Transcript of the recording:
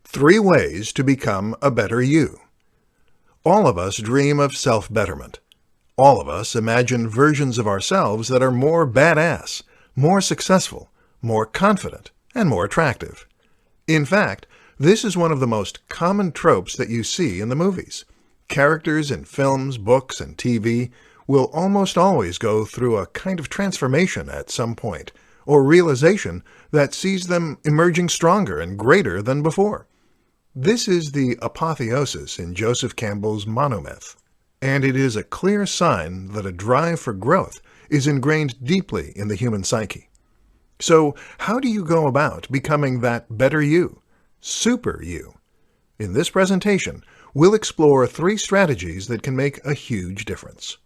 Three ways to become a better you. All of us dream of self-betterment. All of us imagine versions of ourselves that are more badass, more successful, more confident, and more attractive. In fact, this is one of the most common tropes that you see in the movies. Characters in films, books, and TV will almost always go through a kind of transformation at some point, or realization that sees them emerging stronger and greater than before. This is the apotheosis in Joseph Campbell's monomyth, and it is a clear sign that a drive for growth is ingrained deeply in the human psyche. So, how do you go about becoming that better you, super you? In this presentation, we'll explore 3 strategies that can make a huge difference.